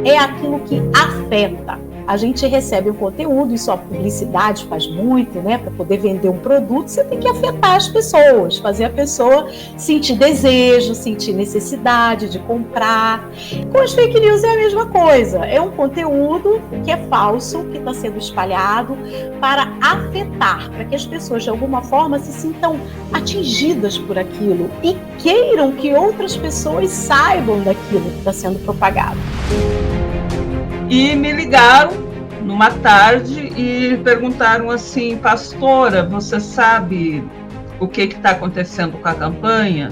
é aquilo que afeta. A gente recebe o conteúdo, isso a publicidade faz muito, né? Para poder vender um produto, você tem que afetar as pessoas, fazer a pessoa sentir desejo, sentir necessidade de comprar. Com as fake news é a mesma coisa, é um conteúdo que é falso, que está sendo espalhado para afetar, para que as pessoas de alguma forma se sintam atingidas por aquilo e queiram que outras pessoas saibam daquilo que está sendo propagado. E me ligaram numa tarde e perguntaram assim: pastora, você sabe o que está acontecendo com a campanha?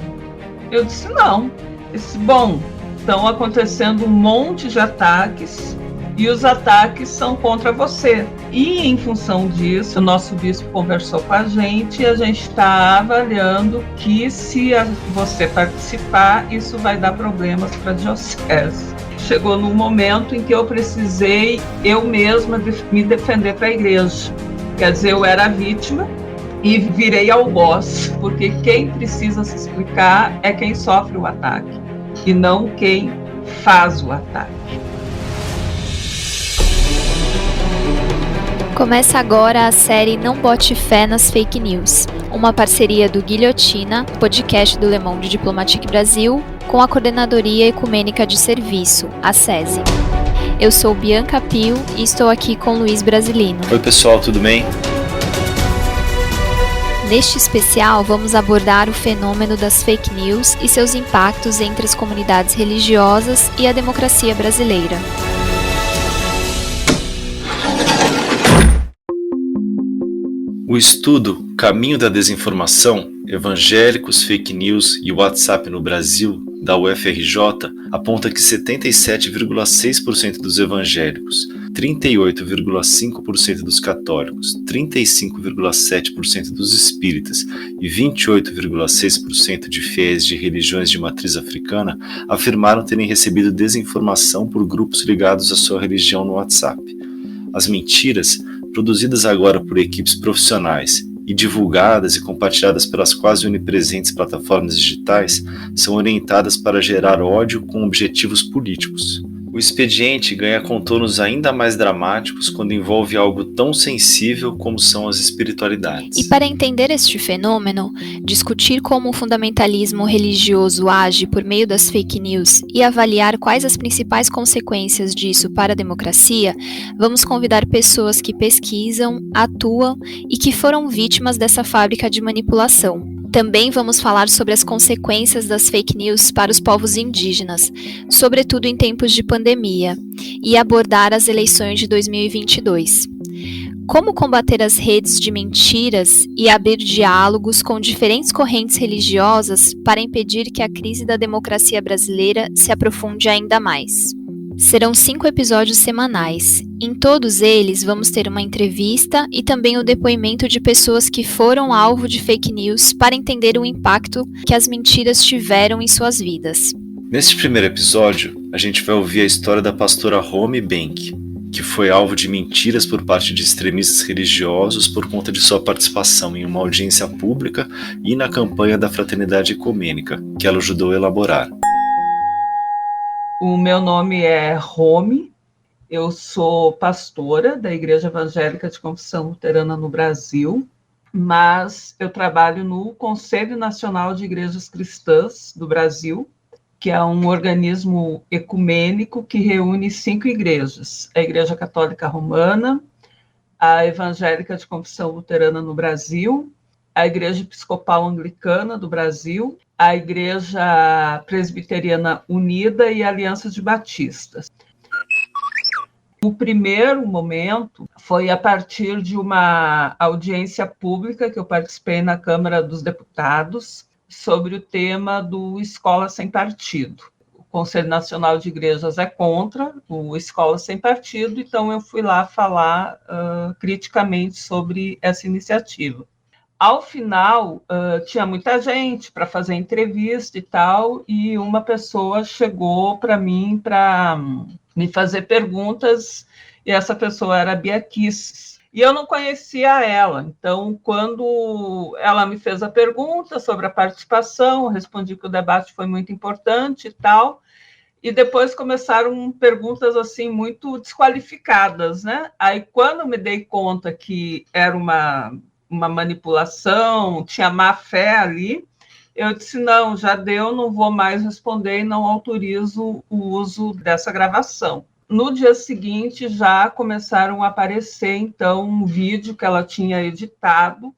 Eu disse: não. Eu disse: bom, estão acontecendo um monte de ataques e os ataques são contra você. E em função disso, o nosso bispo conversou com a gente e a gente está avaliando que se você participar, isso vai dar problemas para a diocese. Chegou num momento em que eu precisei, eu mesma, me defender para a igreja. Quer dizer, eu era a vítima e virei algoz, porque quem precisa se explicar é quem sofre o ataque, e não quem faz o ataque. Começa agora a série Não Bote Fé nas Fake News, uma parceria do Guilhotina, podcast do Le Monde Diplomatique Brasil, com a Coordenadoria Ecumênica de Serviço, a SESI. Eu sou Bianca Pio e estou aqui com Luiz Brasilino. Oi pessoal, tudo bem? Neste especial, vamos abordar o fenômeno das fake news e seus impactos entre as comunidades religiosas e a democracia brasileira. O estudo Caminho da Desinformação, Evangélicos, Fake News e WhatsApp no Brasil, da UFRJ, aponta que 77,6% dos evangélicos, 38,5% dos católicos, 35,7% dos espíritas e 28,6% de fiéis de religiões de matriz africana afirmaram terem recebido desinformação por grupos ligados à sua religião no WhatsApp. As mentiras, produzidas agora por equipes profissionais e divulgadas e compartilhadas pelas quase onipresentes plataformas digitais, são orientadas para gerar ódio com objetivos políticos. O expediente ganha contornos ainda mais dramáticos quando envolve algo tão sensível como são as espiritualidades. E para entender este fenômeno, discutir como o fundamentalismo religioso age por meio das fake news e avaliar quais as principais consequências disso para a democracia, vamos convidar pessoas que pesquisam, atuam e que foram vítimas dessa fábrica de manipulação. Também vamos falar sobre as consequências das fake news para os povos indígenas, sobretudo em tempos de pandemia, e abordar as eleições de 2022. Como combater as redes de mentiras e abrir diálogos com diferentes correntes religiosas para impedir que a crise da democracia brasileira se aprofunde ainda mais. Serão 5 episódios semanais. Em todos eles, vamos ter uma entrevista e também o depoimento de pessoas que foram alvo de fake news para entender o impacto que as mentiras tiveram em suas vidas. Neste primeiro episódio, a gente vai ouvir a história da pastora Romy Benck, que foi alvo de mentiras por parte de extremistas religiosos por conta de sua participação em uma audiência pública e na campanha da Fraternidade Ecumênica, que ela ajudou a elaborar. O meu nome é Romy, eu sou pastora da Igreja Evangélica de Confissão Luterana no Brasil, mas eu trabalho no Conselho Nacional de Igrejas Cristãs do Brasil, que é um organismo ecumênico que reúne 5 igrejas: a Igreja Católica Romana, a Evangélica de Confissão Luterana no Brasil, a Igreja Episcopal Anglicana do Brasil, a Igreja Presbiteriana Unida e a Aliança de Batistas. O primeiro momento foi a partir de uma audiência pública que eu participei na Câmara dos Deputados sobre o tema do Escola Sem Partido. O Conselho Nacional de Igrejas é contra o Escola Sem Partido, então eu fui lá falar criticamente sobre essa iniciativa. Ao final, tinha muita gente para fazer entrevista e tal, e uma pessoa chegou para mim para me fazer perguntas, e essa pessoa era a Bia Kisses. E eu não conhecia ela, então, quando ela me fez a pergunta sobre a participação, eu respondi que o debate foi muito importante e tal, e depois começaram perguntas assim muito desqualificadas, né? Aí quando eu me dei conta que era uma manipulação, tinha má fé ali, eu disse, não, já deu, não vou mais responder e não autorizo o uso dessa gravação. No dia seguinte, já começaram a aparecer, então, um vídeo que ela tinha editado,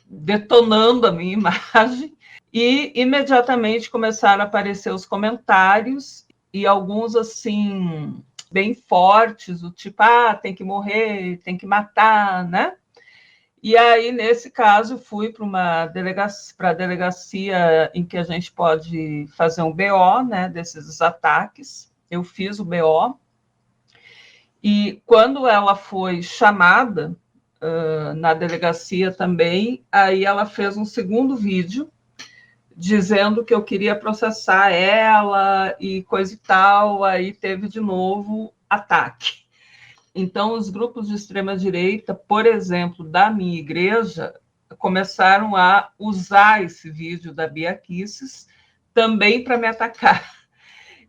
detonando a minha imagem, e imediatamente começaram a aparecer os comentários, e alguns, assim, bem fortes, o tipo, tem que morrer, tem que matar, né? E aí, nesse caso, fui para a delegacia em que a gente pode fazer um BO, né, desses ataques. Eu fiz o BO. E quando ela foi chamada na delegacia também, aí ela fez um segundo vídeo dizendo que eu queria processar ela e coisa e tal. Aí teve de novo ataque. Então, os grupos de extrema-direita, por exemplo, da minha igreja, começaram a usar esse vídeo da Bia Kicis também para me atacar.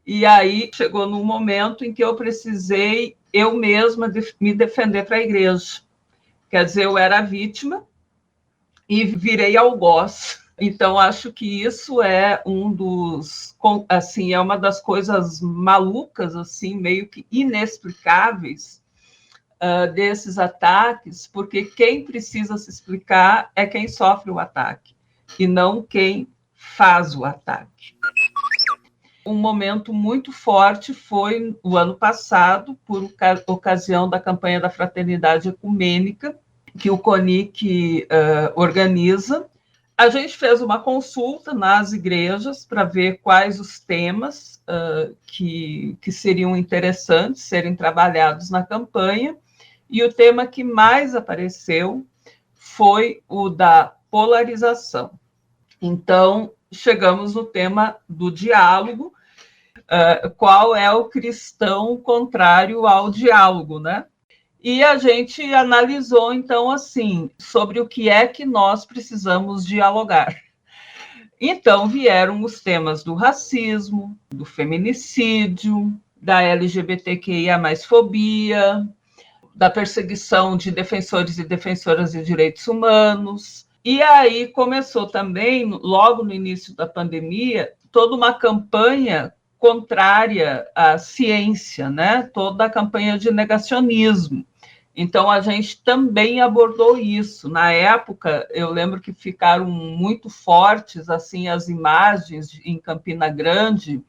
E aí chegou num momento em que eu precisei, eu mesma, me defender para a igreja. Quer dizer, eu era a vítima e virei algoz. Então, acho que isso é é uma das coisas malucas, assim, meio que inexplicáveis, desses ataques, porque quem precisa se explicar é quem sofre o ataque, e não quem faz o ataque. Um momento muito forte foi o ano passado, por ocasião da campanha da Fraternidade Ecumênica, que o CONIC organiza. A gente fez uma consulta nas igrejas para ver quais os temas que seriam interessantes serem trabalhados na campanha, e o tema que mais apareceu foi o da polarização. Então, chegamos no tema do diálogo. Qual é o cristão contrário ao diálogo, né? E a gente analisou, então, assim, sobre o que é que nós precisamos dialogar. Então, vieram os temas do racismo, do feminicídio, da LGBTQIA+fobia, da perseguição de defensores e defensoras de direitos humanos. E aí começou também, logo no início da pandemia, toda uma campanha contrária à ciência, né? Toda a campanha de negacionismo. Então, a gente também abordou isso. Na época, eu lembro que ficaram muito fortes assim, as imagens em Campina Grande,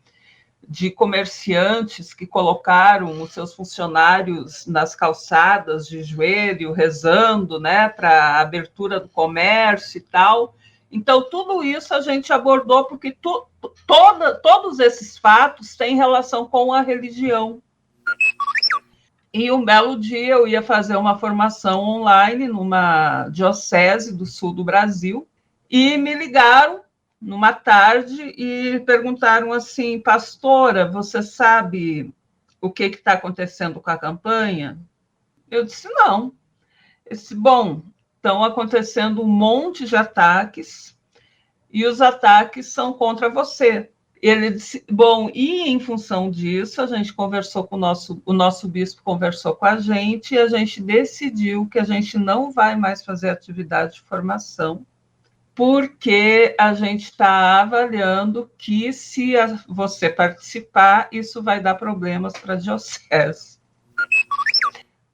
de comerciantes que colocaram os seus funcionários nas calçadas de joelho, rezando, né, para a abertura do comércio e tal. Então, tudo isso a gente abordou, porque todos esses fatos têm relação com a religião. E um belo dia eu ia fazer uma formação online numa diocese do sul do Brasil, e me ligaram numa tarde e perguntaram assim, pastora, você sabe o que está acontecendo com a campanha? Eu disse, não. Eu disse, bom, estão acontecendo um monte de ataques e os ataques são contra você. Ele disse, bom, e em função disso, a gente conversou com o nosso bispo conversou com a gente, e a gente decidiu que a gente não vai mais fazer atividade de formação, porque a gente está avaliando que, se você participar, isso vai dar problemas para a diocese.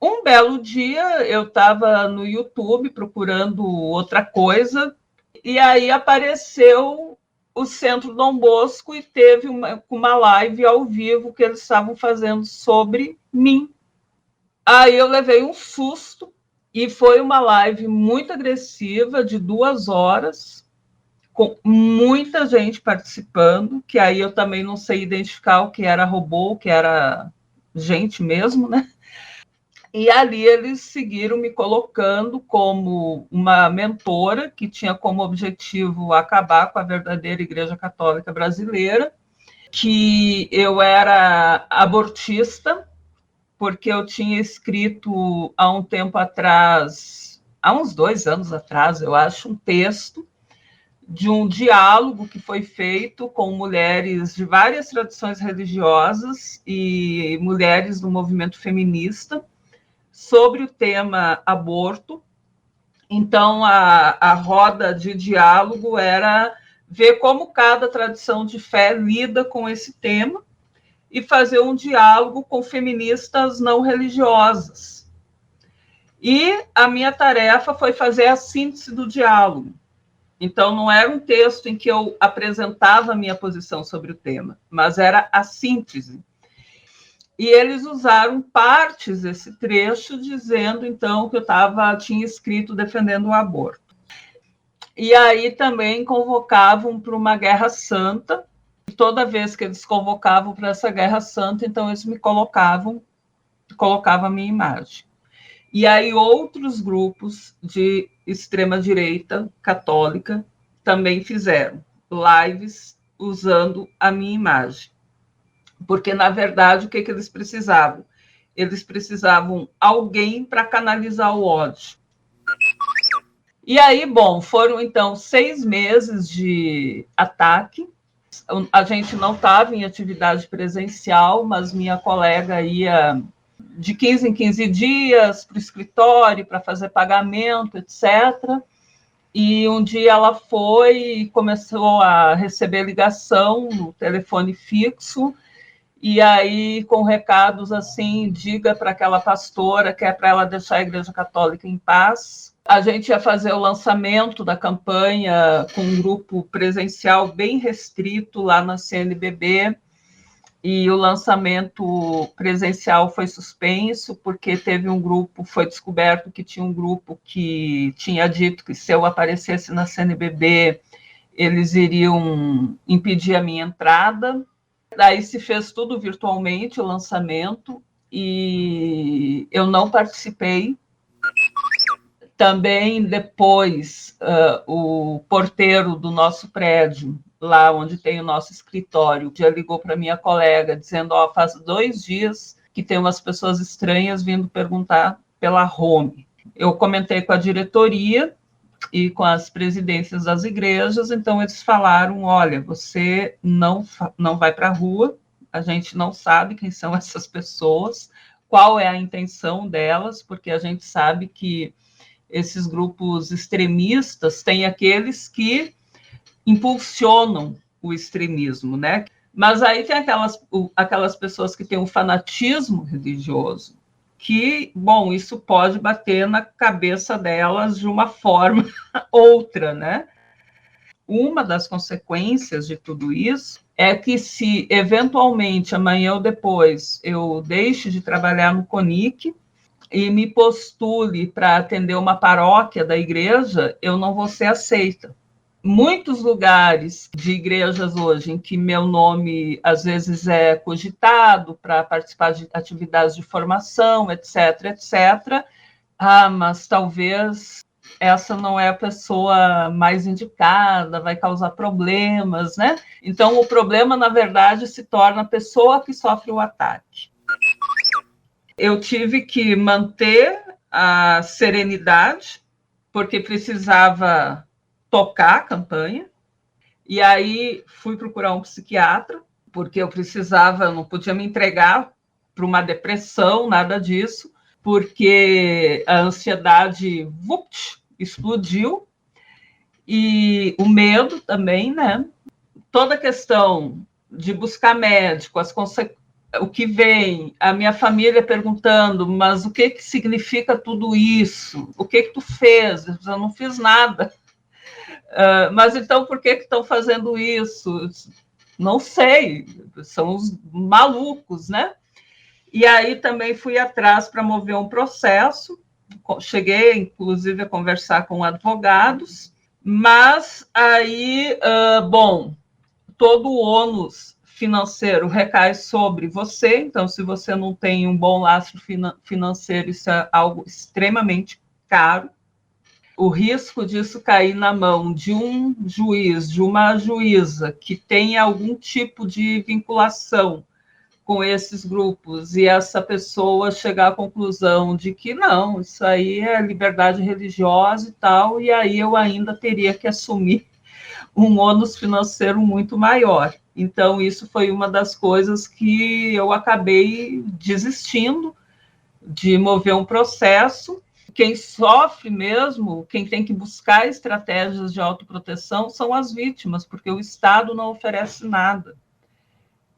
Um belo dia, eu estava no YouTube procurando outra coisa, e aí apareceu o Centro Dom Bosco e teve uma live ao vivo que eles estavam fazendo sobre mim. Aí eu levei um susto, e foi uma live muito agressiva, de 2 horas, com muita gente participando, que aí eu também não sei identificar o que era robô, o que era gente mesmo, né? E ali eles seguiram me colocando como uma mentora que tinha como objetivo acabar com a verdadeira Igreja Católica Brasileira, que eu era abortista, porque eu tinha escrito há um tempo atrás, há uns 2 anos atrás, eu acho, um texto de um diálogo que foi feito com mulheres de várias tradições religiosas e mulheres do movimento feminista sobre o tema aborto. Então, a roda de diálogo era ver como cada tradição de fé lida com esse tema e fazer um diálogo com feministas não religiosas. E a minha tarefa foi fazer a síntese do diálogo. Então, não era um texto em que eu apresentava a minha posição sobre o tema, mas era a síntese. E eles usaram partes desse trecho, dizendo, então, que eu tinha escrito defendendo o aborto. E aí também convocavam para uma guerra santa. E toda vez que eles convocavam para essa guerra santa, então eles me colocavam a minha imagem. E aí outros grupos de extrema-direita católica também fizeram lives usando a minha imagem. Porque, na verdade, o que eles precisavam? Eles precisavam alguém para canalizar o ódio. E aí, bom, foram, então, 6 meses de ataque. A gente não estava em atividade presencial, mas minha colega ia de 15 em 15 dias para o escritório para fazer pagamento, etc. E um dia ela foi e começou a receber ligação no telefone fixo, e aí com recados assim, diga para aquela pastora que é para ela deixar a Igreja Católica em paz. A gente ia fazer o lançamento da campanha com um grupo presencial bem restrito lá na CNBB, e o lançamento presencial foi suspenso, porque foi descoberto que tinha um grupo que tinha dito que se eu aparecesse na CNBB, eles iriam impedir a minha entrada. Daí se fez tudo virtualmente, o lançamento, e eu não participei. Também depois, o porteiro do nosso prédio, lá onde tem o nosso escritório, já ligou para minha colega, dizendo, faz 2 dias que tem umas pessoas estranhas vindo perguntar pela home. Eu comentei com a diretoria e com as presidências das igrejas, então eles falaram, olha, você não vai para a rua, a gente não sabe quem são essas pessoas, qual é a intenção delas, porque a gente sabe que esses grupos extremistas têm aqueles que impulsionam o extremismo, né? Mas aí tem aquelas pessoas que têm um fanatismo religioso, que, bom, isso pode bater na cabeça delas de uma forma outra, né? Uma das consequências de tudo isso é que se, eventualmente, amanhã ou depois, eu deixe de trabalhar no CONIC e me postule para atender uma paróquia da igreja, eu não vou ser aceita. Muitos lugares de igrejas hoje em que meu nome, às vezes, é cogitado para participar de atividades de formação, etc., etc., mas talvez essa não é a pessoa mais indicada, vai causar problemas, né? Então, o problema, na verdade, se torna a pessoa que sofre o ataque. Eu tive que manter a serenidade, porque precisava tocar a campanha, e aí fui procurar um psiquiatra, porque eu não podia me entregar para uma depressão, nada disso, porque a ansiedade explodiu, e o medo também, né? Toda a questão de buscar médico, o que vem, a minha família perguntando, mas o que significa tudo isso? O que tu fez? Eu não fiz nada. Mas então por que estão fazendo isso? Não sei, são os malucos, né? E aí também fui atrás para mover um processo, cheguei, inclusive, a conversar com advogados, mas aí, todo o ônus financeiro recai sobre você, então se você não tem um bom lastro financeiro, isso é algo extremamente caro. O risco disso cair na mão de um juiz, de uma juíza que tenha algum tipo de vinculação com esses grupos, e essa pessoa chegar à conclusão de que não, isso aí é liberdade religiosa e tal, e aí eu ainda teria que assumir um ônus financeiro muito maior. Então, isso foi uma das coisas que eu acabei desistindo de mover um processo. Quem sofre mesmo, quem tem que buscar estratégias de autoproteção são as vítimas, porque o Estado não oferece nada.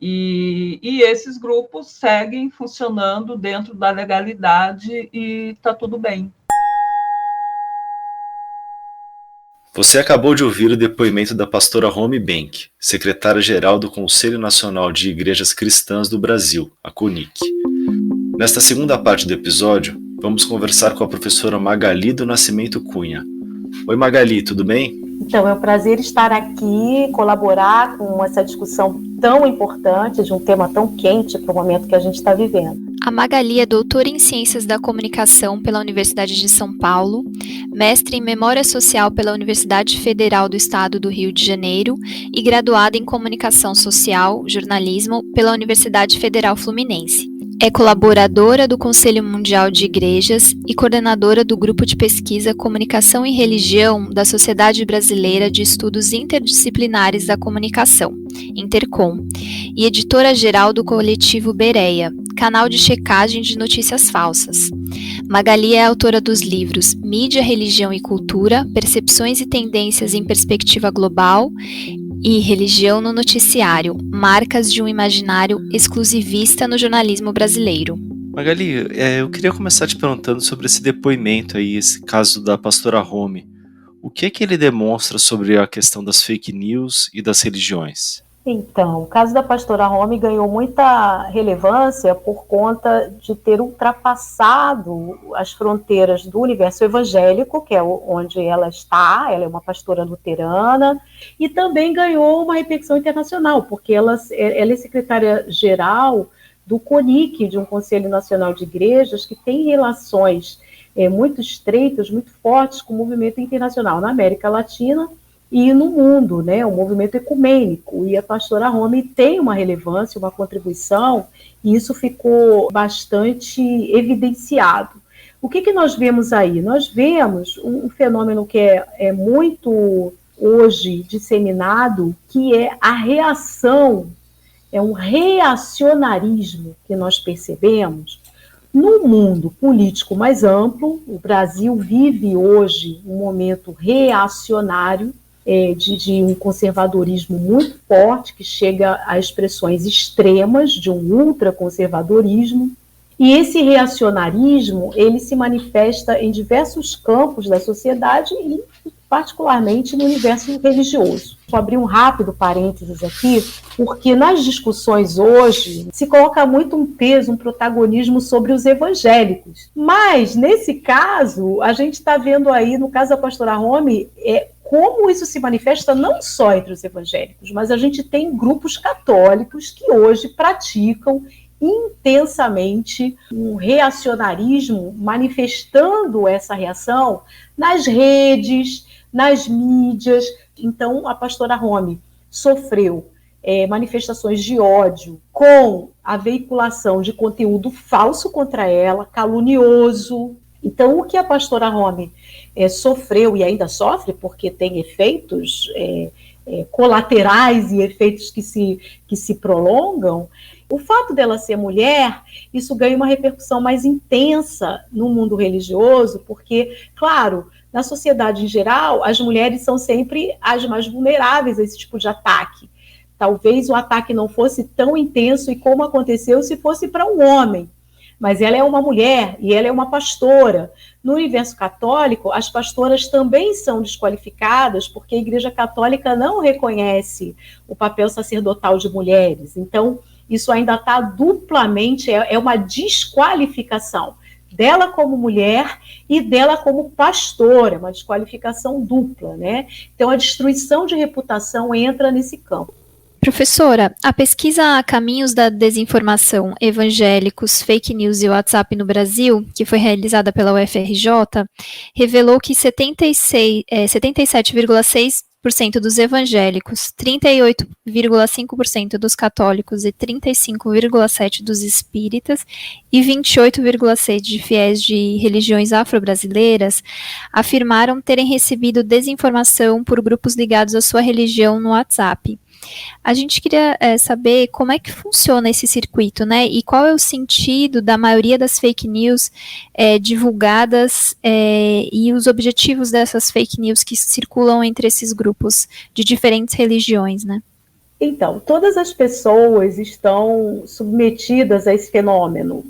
E esses grupos seguem funcionando dentro da legalidade e está tudo bem. Você acabou de ouvir o depoimento da pastora Romy Benck, secretária-geral do Conselho Nacional de Igrejas Cristãs do Brasil, a CONIC. Nesta segunda parte do episódio, vamos conversar com a professora Magali do Nascimento Cunha. Oi Magali, tudo bem? Então, é um prazer estar aqui, colaborar com essa discussão tão importante, de um tema tão quente para o momento que a gente está vivendo. A Magali é doutora em Ciências da Comunicação pela Universidade de São Paulo, mestre em Memória Social pela Universidade Federal do Estado do Rio de Janeiro e graduada em Comunicação Social, Jornalismo pela Universidade Federal Fluminense. É colaboradora do Conselho Mundial de Igrejas e coordenadora do Grupo de Pesquisa Comunicação e Religião da Sociedade Brasileira de Estudos Interdisciplinares da Comunicação, Intercom, e editora-geral do coletivo Bereia, canal de checagem de notícias falsas. Magali é autora dos livros Mídia, Religião e Cultura, Percepções e Tendências em Perspectiva Global e Religião no Noticiário, Marcas de um Imaginário Exclusivista no Jornalismo Brasileiro. Magali, eu queria começar te perguntando sobre esse depoimento aí, esse caso da pastora Romy. O que ele demonstra sobre a questão das fake news e das religiões? Então, o caso da pastora Romy ganhou muita relevância por conta de ter ultrapassado as fronteiras do universo evangélico, que é onde ela está, ela é uma pastora luterana, e também ganhou uma repercussão internacional, porque ela é secretária-geral do CONIC, de um Conselho Nacional de Igrejas, que tem relações muito estreitas, muito fortes com o movimento internacional na América Latina e no mundo, né, o movimento ecumênico, e a pastora Romy tem uma relevância, uma contribuição, e isso ficou bastante evidenciado. O que nós vemos aí? Nós vemos um fenômeno que é muito hoje disseminado, que é a reação, é um reacionarismo que nós percebemos no mundo político mais amplo. O Brasil vive hoje um momento reacionário, de um conservadorismo muito forte, que chega a expressões extremas de um ultraconservadorismo, e esse reacionarismo ele se manifesta em diversos campos da sociedade e particularmente no universo religioso. Vou abrir um rápido parênteses aqui, porque nas discussões hoje se coloca muito um peso, um protagonismo sobre os evangélicos, mas nesse caso a gente está vendo aí, no caso da pastora Romy, como isso se manifesta não só entre os evangélicos, mas a gente tem grupos católicos que hoje praticam intensamente um reacionarismo, manifestando essa reação nas redes, nas mídias. Então, a pastora Romy sofreu manifestações de ódio com a veiculação de conteúdo falso contra ela, calunioso. Então, o que a pastora Romy sofreu e ainda sofre, porque tem efeitos colaterais e efeitos que se prolongam, o fato dela ser mulher, isso ganha uma repercussão mais intensa no mundo religioso, porque, claro, na sociedade em geral, as mulheres são sempre as mais vulneráveis a esse tipo de ataque. Talvez o ataque não fosse tão intenso e como aconteceu se fosse para um homem, mas ela é uma mulher e ela é uma pastora. No universo católico, as pastoras também são desqualificadas porque a Igreja Católica não reconhece o papel sacerdotal de mulheres. Então, isso ainda está duplamente, é uma desqualificação dela como mulher e dela como pastora, uma desqualificação dupla, né? Então, a destruição de reputação entra nesse campo. Professora, a pesquisa Caminhos da Desinformação, Evangélicos, Fake News e WhatsApp no Brasil, que foi realizada pela UFRJ, revelou que 77,6% dos evangélicos, 38,5% dos católicos e 35,7% dos espíritas e 28,6% de fiéis de religiões afro-brasileiras afirmaram terem recebido desinformação por grupos ligados à sua religião no WhatsApp. A gente queria saber como é que funciona esse circuito, né? E qual é o sentido da maioria das fake news divulgadas e os objetivos dessas fake news que circulam entre esses grupos de diferentes religiões, né? Então, todas as pessoas estão submetidas a esse fenômeno.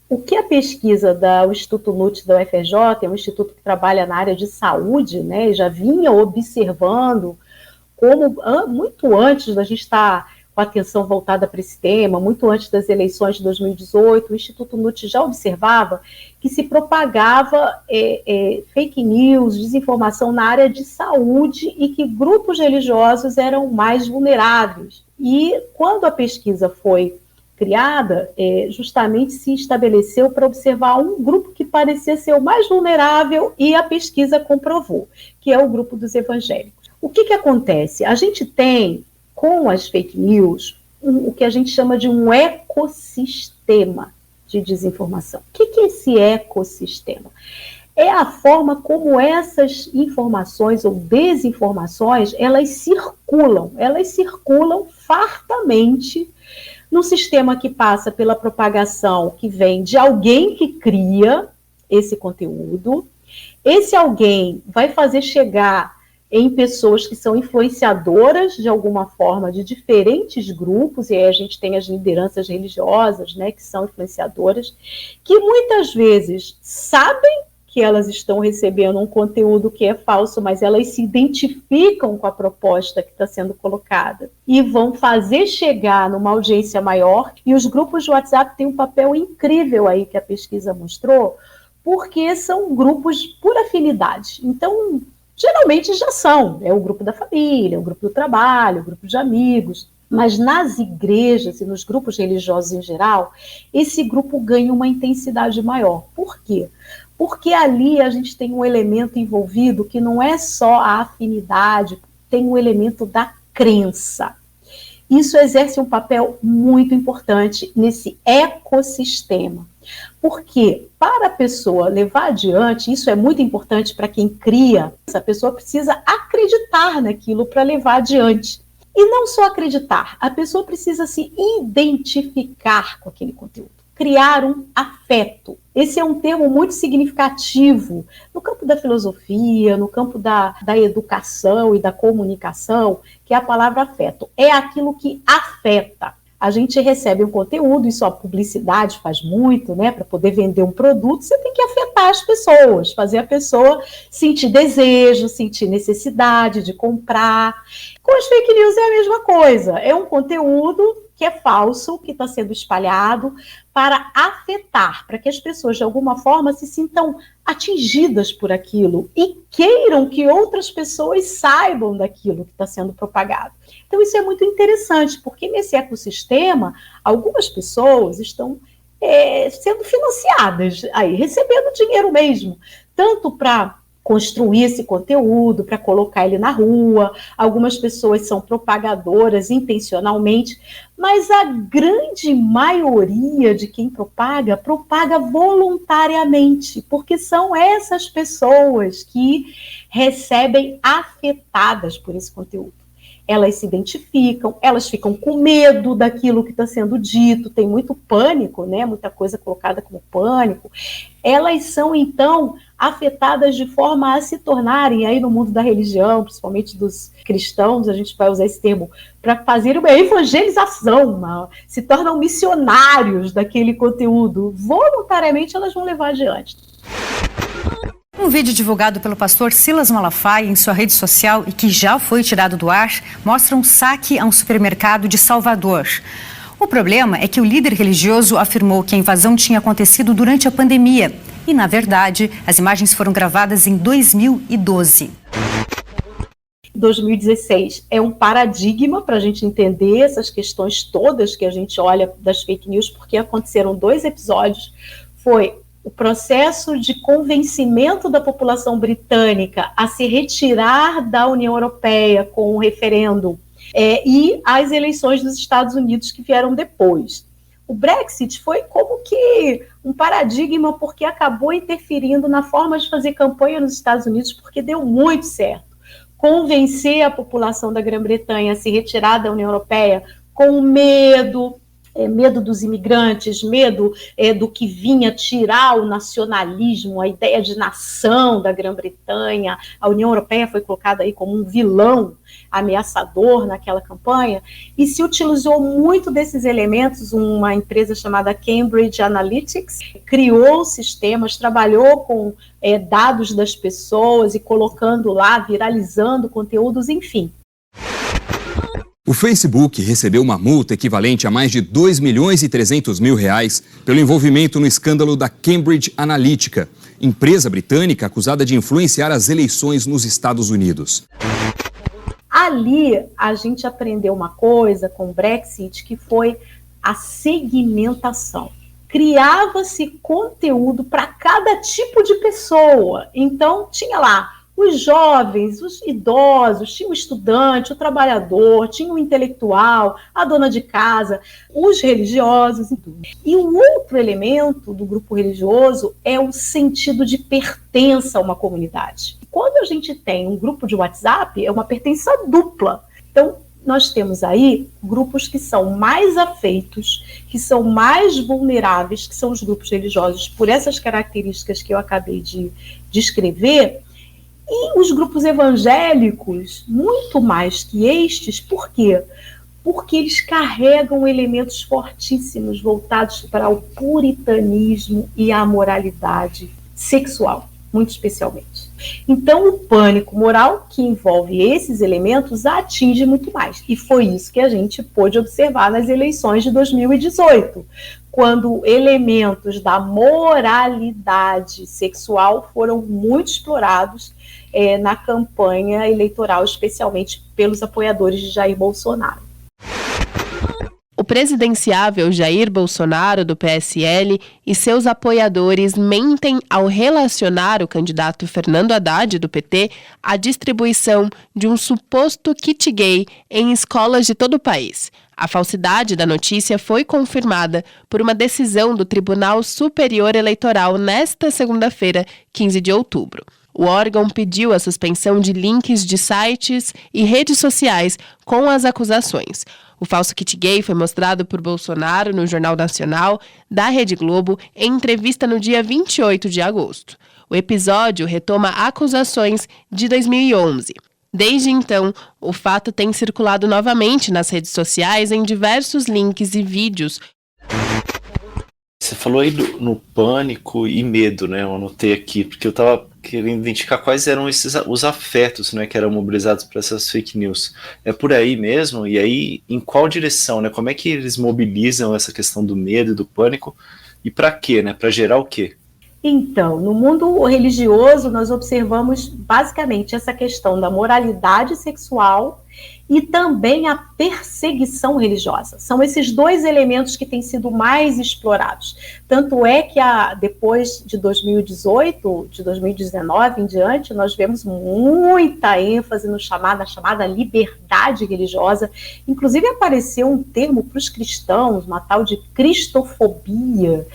O que a pesquisa do Instituto NUT da UFRJ, é um instituto que trabalha na área de saúde, né? Já vinha observando como muito antes da gente estar com a atenção voltada para esse tema, muito antes das eleições de 2018, o Instituto NUT já observava que se propagava fake news, desinformação na área de saúde e que grupos religiosos eram mais vulneráveis. E quando a pesquisa foi criada, justamente se estabeleceu para observar um grupo que parecia ser o mais vulnerável e a pesquisa comprovou, que é o grupo dos evangélicos. O que acontece? A gente tem, com as fake news, o que a gente chama de um ecossistema de desinformação. O que é esse ecossistema? É a forma como essas informações ou desinformações, elas circulam fartamente num sistema que passa pela propagação que vem de alguém que cria esse conteúdo. Esse alguém vai fazer chegar em pessoas que são influenciadoras de alguma forma de diferentes grupos, e aí a gente tem as lideranças religiosas, né, que são influenciadoras, que muitas vezes sabem que elas estão recebendo um conteúdo que é falso, mas elas se identificam com a proposta que está sendo colocada e vão fazer chegar numa audiência maior, e os grupos de WhatsApp têm um papel incrível aí que a pesquisa mostrou, porque são grupos por afinidade. Então, geralmente já são, o grupo da família, o grupo do trabalho, o grupo de amigos, mas nas igrejas e nos grupos religiosos em geral, esse grupo ganha uma intensidade maior. Por quê? Porque ali a gente tem um elemento envolvido que não é só a afinidade, tem um elemento da crença. Isso exerce um papel muito importante nesse ecossistema. Porque para a pessoa levar adiante, isso é muito importante para quem cria, essa pessoa precisa acreditar naquilo para levar adiante. E não só acreditar, a pessoa precisa se identificar com aquele conteúdo, criar um afeto. Esse é um termo muito significativo no campo da filosofia, no campo da educação e da comunicação, que é a palavra afeto. É aquilo que afeta. A gente recebe um conteúdo, isso a publicidade faz muito, né? Para poder vender um produto, você tem que afetar as pessoas, fazer a pessoa sentir desejo, sentir necessidade de comprar. Com as fake news é a mesma coisa, é um conteúdo que é falso, que está sendo espalhado para afetar, para que as pessoas de alguma forma se sintam atingidas por aquilo e queiram que outras pessoas saibam daquilo que está sendo propagado. Então isso é muito interessante, porque nesse ecossistema, algumas pessoas estão sendo financiadas, aí, recebendo dinheiro mesmo, tanto para construir esse conteúdo, para colocar ele na rua. Algumas pessoas são propagadoras intencionalmente, mas a grande maioria de quem propaga voluntariamente, porque são essas pessoas que recebem afetadas por esse conteúdo. Elas se identificam, elas ficam com medo daquilo que está sendo dito, tem muito pânico, né? Muita coisa colocada como pânico. Elas são, então, afetadas de forma a se tornarem, aí no mundo da religião, principalmente dos cristãos, a gente vai usar esse termo, para fazer uma evangelização, se tornam missionários daquele conteúdo. Voluntariamente elas vão levar adiante. Um vídeo divulgado pelo pastor Silas Malafaia em sua rede social e que já foi tirado do ar mostra um saque a um supermercado de Salvador. O problema é que o líder religioso afirmou que a invasão tinha acontecido durante a pandemia e, na verdade, as imagens foram gravadas em 2012. 2016 é um paradigma para a gente entender essas questões todas que a gente olha das fake news, porque aconteceram 2 episódios. Foi o processo de convencimento da população britânica a se retirar da União Europeia com o referendo e as eleições dos Estados Unidos que vieram depois. O Brexit foi como que um paradigma, porque acabou interferindo na forma de fazer campanha nos Estados Unidos, porque deu muito certo. Convencer a população da Grã-Bretanha a se retirar da União Europeia com medo dos imigrantes, medo do que vinha tirar o nacionalismo, a ideia de nação da Grã-Bretanha. A União Europeia foi colocada aí como um vilão ameaçador naquela campanha, e se utilizou muito desses elementos. Uma empresa chamada Cambridge Analytics criou sistemas, trabalhou com dados das pessoas e colocando lá, viralizando conteúdos, enfim. O Facebook recebeu uma multa equivalente a mais de R$2.300.000 pelo envolvimento no escândalo da Cambridge Analytica, empresa britânica acusada de influenciar as eleições nos Estados Unidos. Ali a gente aprendeu uma coisa com o Brexit, que foi a segmentação. Criava-se conteúdo para cada tipo de pessoa. Então tinha lá os jovens, os idosos, tinha o estudante, o trabalhador, tinha o intelectual, a dona de casa, os religiosos e tudo. E o outro elemento do grupo religioso é o sentido de pertença a uma comunidade. Quando a gente tem um grupo de WhatsApp, é uma pertença dupla. Então, nós temos aí grupos que são mais afeitos, que são mais vulneráveis, que são os grupos religiosos, por essas características que eu acabei de descrever. E os grupos evangélicos, muito mais que estes, por quê? Porque eles carregam elementos fortíssimos voltados para o puritanismo e a moralidade sexual, muito especialmente. Então, o pânico moral que envolve esses elementos atinge muito mais. E foi isso que a gente pôde observar nas eleições de 2018, quando elementos da moralidade sexual foram muito explorados na campanha eleitoral, especialmente pelos apoiadores de Jair Bolsonaro. O presidenciável Jair Bolsonaro, do PSL, e seus apoiadores mentem ao relacionar o candidato Fernando Haddad, do PT, à distribuição de um suposto kit gay em escolas de todo o país. A falsidade da notícia foi confirmada por uma decisão do Tribunal Superior Eleitoral nesta segunda-feira, 15 de outubro. O órgão pediu a suspensão de links de sites e redes sociais com as acusações. O falso kit gay foi mostrado por Bolsonaro no Jornal Nacional da Rede Globo em entrevista no dia 28 de agosto. O episódio retoma acusações de 2011. Desde então, o fato tem circulado novamente nas redes sociais em diversos links e vídeos. Você falou aí no pânico e medo, né? Eu anotei aqui, porque eu estava querendo identificar quais eram os afetos, né, que eram mobilizados por essas fake news. É por aí mesmo? E aí, em qual direção, né? Como é que eles mobilizam essa questão do medo e do pânico? E para quê, né? Para gerar o quê? Então, no mundo religioso, nós observamos basicamente essa questão da moralidade sexual e também a perseguição religiosa. São esses dois elementos que têm sido mais explorados. Tanto é que depois de 2018, de 2019 em diante, nós vemos muita ênfase na chamada liberdade religiosa. Inclusive apareceu um termo para os cristãos, uma tal de cristofobia,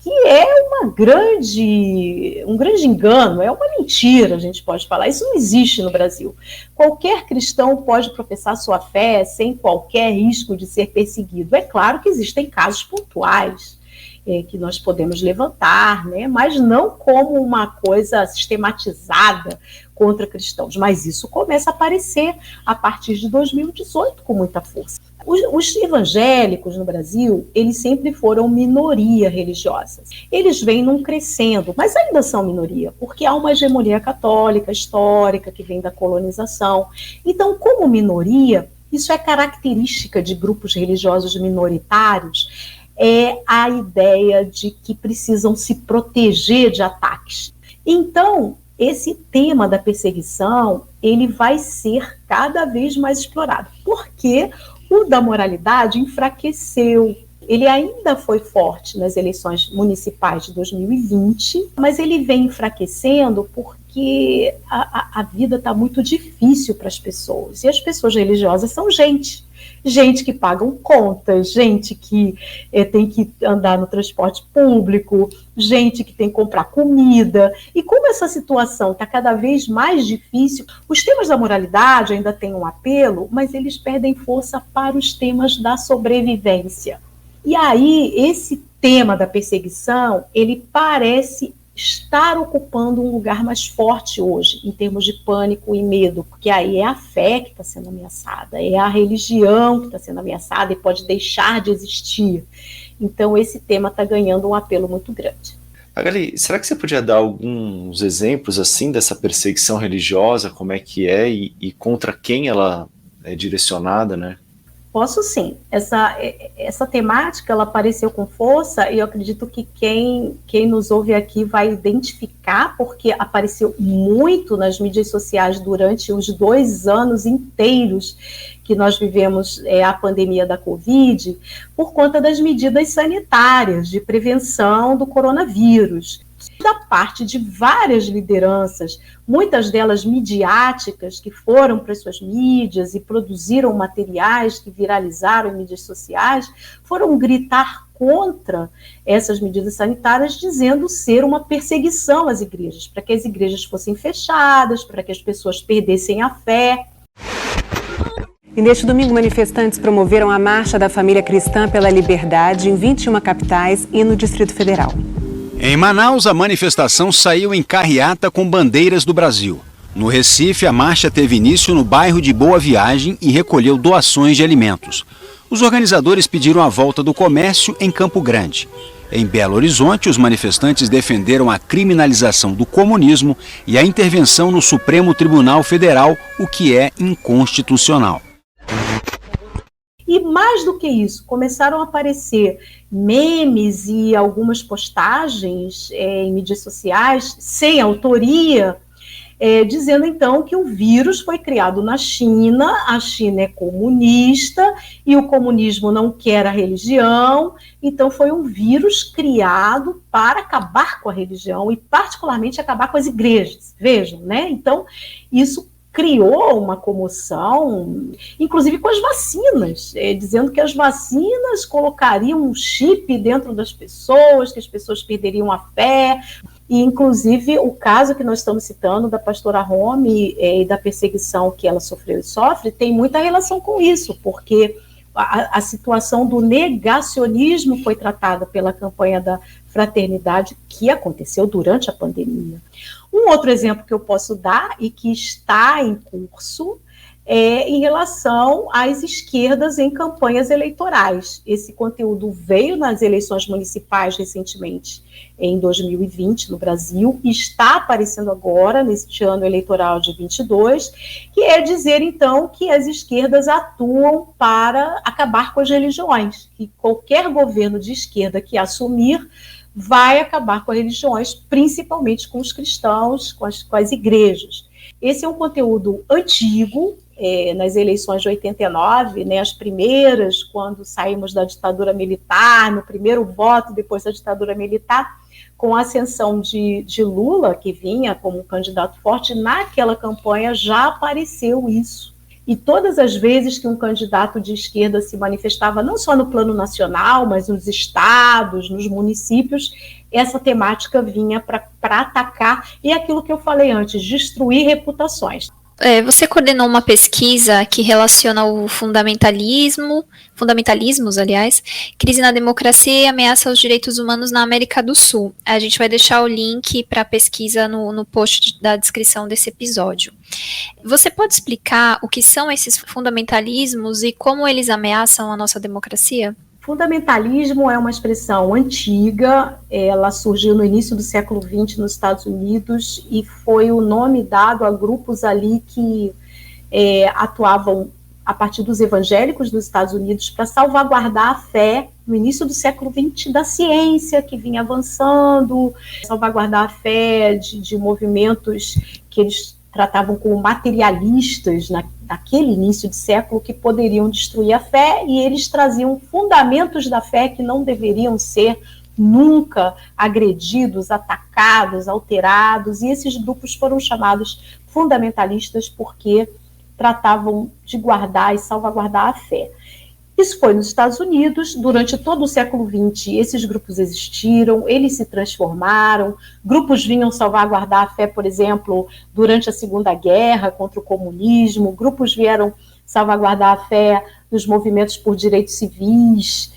que é um grande engano, é uma mentira, a gente pode falar. Isso não existe no Brasil. Qualquer cristão pode professar sua fé sem qualquer risco de ser perseguido. É claro que existem casos pontuais que nós podemos levantar, né? Mas não como uma coisa sistematizada contra cristãos. Mas isso começa a aparecer a partir de 2018 com muita força. Os evangélicos no Brasil, eles sempre foram minoria religiosa. Eles vêm num crescendo, mas ainda são minoria, porque há uma hegemonia católica histórica que vem da colonização. Então, como minoria, isso é característica de grupos religiosos minoritários, é a ideia de que precisam se proteger de ataques. Então, esse tema da perseguição, ele vai ser cada vez mais explorado, porque o da moralidade enfraqueceu, Ele ainda foi forte nas eleições municipais de 2020, mas ele vem enfraquecendo porque a vida está muito difícil para as pessoas. E as pessoas religiosas são gente que pagam contas, gente que tem que andar no transporte público, gente que tem que comprar comida. E como essa situação está cada vez mais difícil, os temas da moralidade ainda têm um apelo, mas eles perdem força para os temas da sobrevivência. E aí, esse tema da perseguição, ele parece estar ocupando um lugar mais forte hoje, em termos de pânico e medo, porque aí é a fé que está sendo ameaçada, é a religião que está sendo ameaçada e pode deixar de existir. Então, esse tema está ganhando um apelo muito grande. Magali, será que você podia dar alguns exemplos, assim, dessa perseguição religiosa, como é que é e contra quem ela é direcionada, né? Posso sim. Essa temática, ela apareceu com força e eu acredito que quem nos ouve aqui vai identificar, porque apareceu muito nas mídias sociais durante os 2 anos inteiros que nós vivemos a pandemia da Covid, por conta das medidas sanitárias de prevenção do coronavírus. Da parte de várias lideranças, muitas delas midiáticas, que foram para suas mídias e produziram materiais que viralizaram em mídias sociais, foram gritar contra essas medidas sanitárias, dizendo ser uma perseguição às igrejas, para que as igrejas fossem fechadas, para que as pessoas perdessem a fé. E neste domingo, manifestantes promoveram a Marcha da Família Cristã pela Liberdade em 21 capitais e no Distrito Federal. Em Manaus, a manifestação saiu em carreata com bandeiras do Brasil. No Recife, a marcha teve início no bairro de Boa Viagem e recolheu doações de alimentos. Os organizadores pediram a volta do comércio em Campo Grande. Em Belo Horizonte, os manifestantes defenderam a criminalização do comunismo e a intervenção no Supremo Tribunal Federal, o que é inconstitucional. E mais do que isso, começaram a aparecer memes e algumas postagens em mídias sociais, sem autoria, dizendo então que o vírus foi criado na China, a China é comunista e o comunismo não quer a religião, então foi um vírus criado para acabar com a religião e particularmente acabar com as igrejas, vejam, né? Então isso criou uma comoção, inclusive com as vacinas, dizendo que as vacinas colocariam um chip dentro das pessoas, que as pessoas perderiam a fé, e inclusive o caso que nós estamos citando da pastora Romy e da perseguição que ela sofreu e sofre, tem muita relação com isso, porque a situação do negacionismo foi tratada pela campanha da fraternidade que aconteceu durante a pandemia. Um outro exemplo que eu posso dar e que está em curso é em relação às esquerdas em campanhas eleitorais. Esse conteúdo veio nas eleições municipais recentemente, em 2020, no Brasil, e está aparecendo agora, neste ano eleitoral de 22, que é dizer, então, que as esquerdas atuam para acabar com as religiões, que qualquer governo de esquerda que assumir vai acabar com as religiões, principalmente com os cristãos, com as igrejas. Esse é um conteúdo antigo, nas eleições de 89, né, as primeiras, quando saímos da ditadura militar, no primeiro voto depois da ditadura militar, com a ascensão de Lula, que vinha como candidato forte, naquela campanha já apareceu isso. E todas as vezes que um candidato de esquerda se manifestava, não só no plano nacional, mas nos estados, nos municípios, essa temática vinha para atacar, e aquilo que eu falei antes, destruir reputações. Você coordenou uma pesquisa que relaciona o fundamentalismos, crise na democracia e ameaça aos direitos humanos na América do Sul. A gente vai deixar o link para a pesquisa no post da descrição desse episódio. Você pode explicar o que são esses fundamentalismos e como eles ameaçam a nossa democracia? Fundamentalismo é uma expressão antiga, ela surgiu no início do século XX nos Estados Unidos e foi o nome dado a grupos ali que atuavam a partir dos evangélicos dos Estados Unidos para salvaguardar a fé no início do século XX da ciência que vinha avançando, salvaguardar a fé de movimentos que eles tratavam como materialistas daquele início de século que poderiam destruir a fé, e eles traziam fundamentos da fé que não deveriam ser nunca agredidos, atacados, alterados, e esses grupos foram chamados fundamentalistas porque tratavam de guardar e salvaguardar a fé. Isso foi nos Estados Unidos. Durante todo o século XX, esses grupos existiram, eles se transformaram, grupos vinham salvaguardar a fé, por exemplo, durante a Segunda Guerra, contra o comunismo, grupos vieram salvaguardar a fé nos movimentos por direitos civis,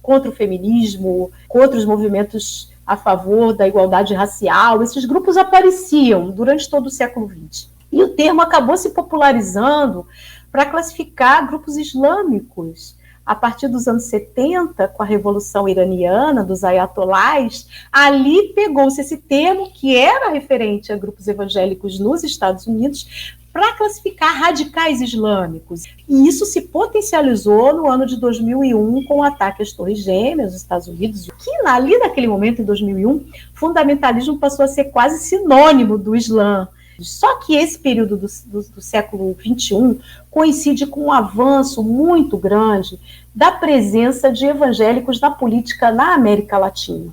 contra o feminismo, contra os movimentos a favor da igualdade racial. Esses grupos apareciam durante todo o século XX. E o termo acabou se popularizando para classificar grupos islâmicos. A partir dos anos 70, com a Revolução Iraniana, dos ayatolás, ali pegou-se esse termo, que era referente a grupos evangélicos nos Estados Unidos, para classificar radicais islâmicos. E isso se potencializou no ano de 2001, com o ataque às Torres Gêmeas dos Estados Unidos, que ali naquele momento, em 2001, fundamentalismo passou a ser quase sinônimo do Islã. Só que esse período do século XXI coincide com um avanço muito grande da presença de evangélicos na política na América Latina.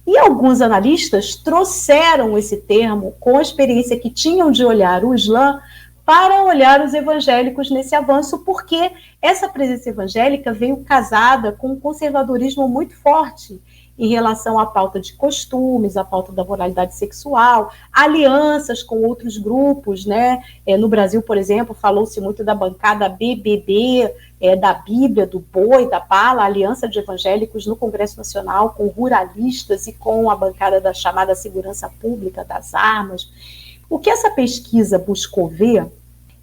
E alguns analistas trouxeram esse termo com a experiência que tinham de olhar o Islã para olhar os evangélicos nesse avanço, porque essa presença evangélica veio casada com um conservadorismo muito forte em relação à pauta de costumes, à pauta da moralidade sexual, alianças com outros grupos, né? No Brasil, por exemplo, falou-se muito da bancada BBB, da Bíblia, do boi, da bala, a aliança de evangélicos no Congresso Nacional com ruralistas e com a bancada da chamada segurança pública, das armas. O que essa pesquisa buscou ver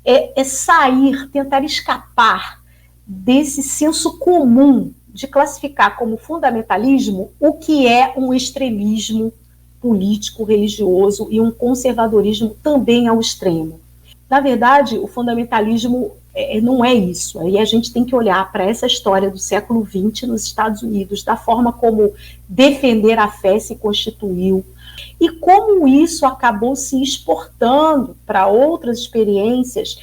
é sair, tentar escapar desse senso comum de classificar como fundamentalismo o que é um extremismo político, religioso e um conservadorismo também ao extremo. Na verdade, o fundamentalismo não é isso. Aí a gente tem que olhar para essa história do século XX nos Estados Unidos, da forma como defender a fé se constituiu e como isso acabou se exportando para outras experiências,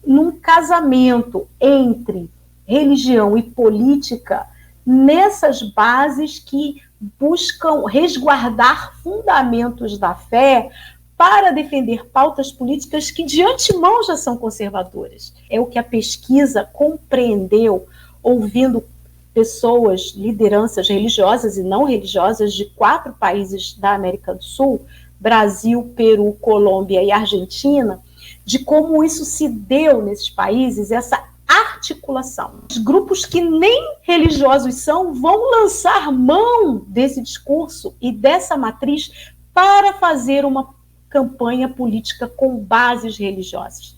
num casamento entre religião e política, nessas bases que buscam resguardar fundamentos da fé para defender pautas políticas que de antemão já são conservadoras. É o que a pesquisa compreendeu, ouvindo pessoas, lideranças religiosas e não religiosas de 4 países da América do Sul, Brasil, Peru, Colômbia e Argentina, de como isso se deu nesses países, essa articulação. Os grupos que nem religiosos são vão lançar mão desse discurso e dessa matriz para fazer uma campanha política com bases religiosas.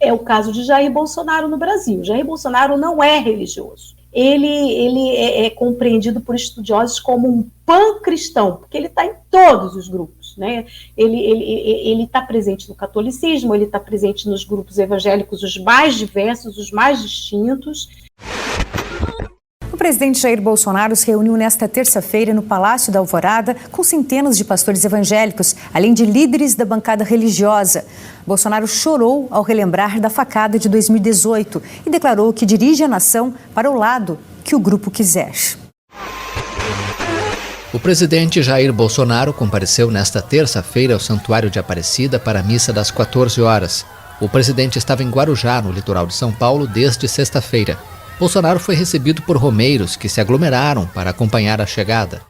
É o caso de Jair Bolsonaro no Brasil. Jair Bolsonaro não é religioso. Ele é compreendido por estudiosos como um pan-cristão, porque ele está em todos os grupos, né? Ele está presente no catolicismo, ele está presente nos grupos evangélicos os mais diversos, os mais distintos. O presidente Jair Bolsonaro se reuniu nesta terça-feira no Palácio da Alvorada com centenas de pastores evangélicos, além de líderes da bancada religiosa. Bolsonaro chorou ao relembrar da facada de 2018 e declarou que dirige a nação para o lado que o grupo quiser. O presidente Jair Bolsonaro compareceu nesta terça-feira ao Santuário de Aparecida para a missa das 14 horas. O presidente estava em Guarujá, no litoral de São Paulo, desde sexta-feira. Bolsonaro foi recebido por romeiros que se aglomeraram para acompanhar a chegada.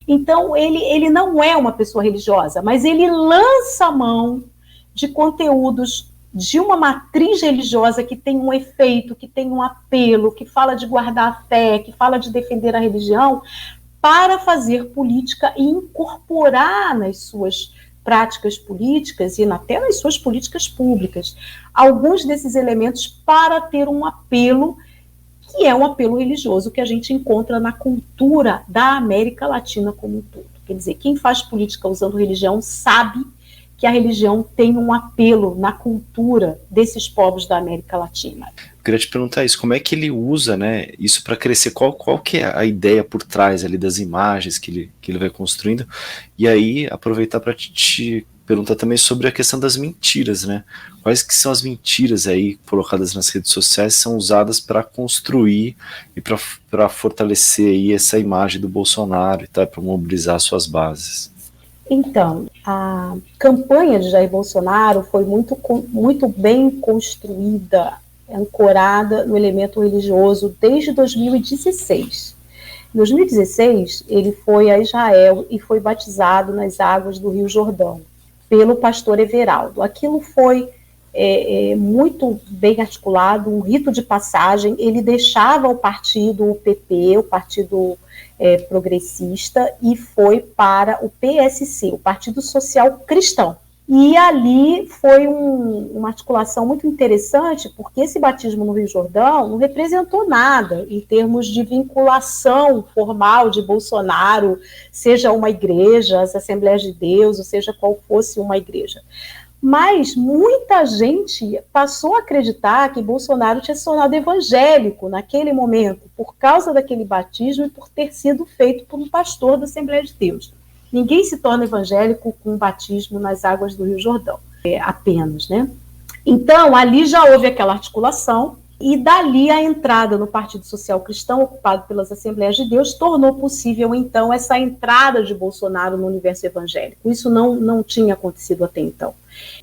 Então, ele não é uma pessoa religiosa, mas ele lança a mão de conteúdos de uma matriz religiosa que tem um efeito, que tem um apelo, que fala de guardar a fé, que fala de defender a religião, para fazer política e incorporar nas suas práticas políticas e até nas suas políticas públicas alguns desses elementos para ter um apelo que é um apelo religioso que a gente encontra na cultura da América Latina como um todo. Quer dizer, quem faz política usando religião sabe que a religião tem um apelo na cultura desses povos da América Latina. Eu queria te perguntar isso, como é que ele usa, né, isso para crescer? Qual que é a ideia por trás ali das imagens que ele vai construindo? E aí, aproveitar para te perguntar também sobre a questão das mentiras, né? Quais que são as mentiras aí colocadas nas redes sociais que são usadas para construir e para fortalecer aí essa imagem do Bolsonaro e tal, para mobilizar suas bases? Então, a campanha de Jair Bolsonaro foi muito bem construída, ancorada no elemento religioso desde 2016. Em 2016, ele foi a Israel e foi batizado nas águas do Rio Jordão pelo pastor Everaldo. Aquilo foi muito bem articulado, um rito de passagem. Ele deixava o partido, o PP, o Partido Progressista, e foi para o PSC, o Partido Social Cristão. E ali foi uma articulação muito interessante, porque esse batismo no Rio Jordão não representou nada em termos de vinculação formal de Bolsonaro, seja uma igreja, as Assembleias de Deus, ou seja qual fosse uma igreja. Mas muita gente passou a acreditar que Bolsonaro tinha se tornado evangélico naquele momento, por causa daquele batismo e por ter sido feito por um pastor da Assembleia de Deus. Ninguém se torna evangélico com batismo nas águas do Rio Jordão, apenas, né? Então, ali já houve aquela articulação, e dali a entrada no Partido Social Cristão, ocupado pelas Assembleias de Deus, tornou possível, então, essa entrada de Bolsonaro no universo evangélico. Isso não tinha acontecido até então.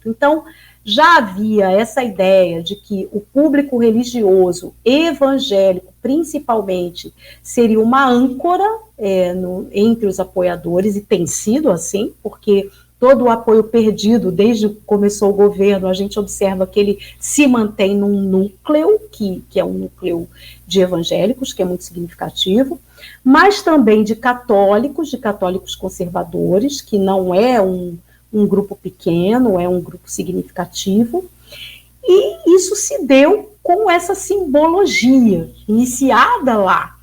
Então, já havia essa ideia de que o público religioso evangélico, principalmente, seria uma âncora entre os apoiadores, e tem sido assim, porque todo o apoio perdido desde que começou o governo, a gente observa que ele se mantém num núcleo, que é um núcleo de evangélicos, que é muito significativo, mas também de católicos conservadores, que não é um grupo pequeno, é um grupo significativo, e isso se deu com essa simbologia, iniciada lá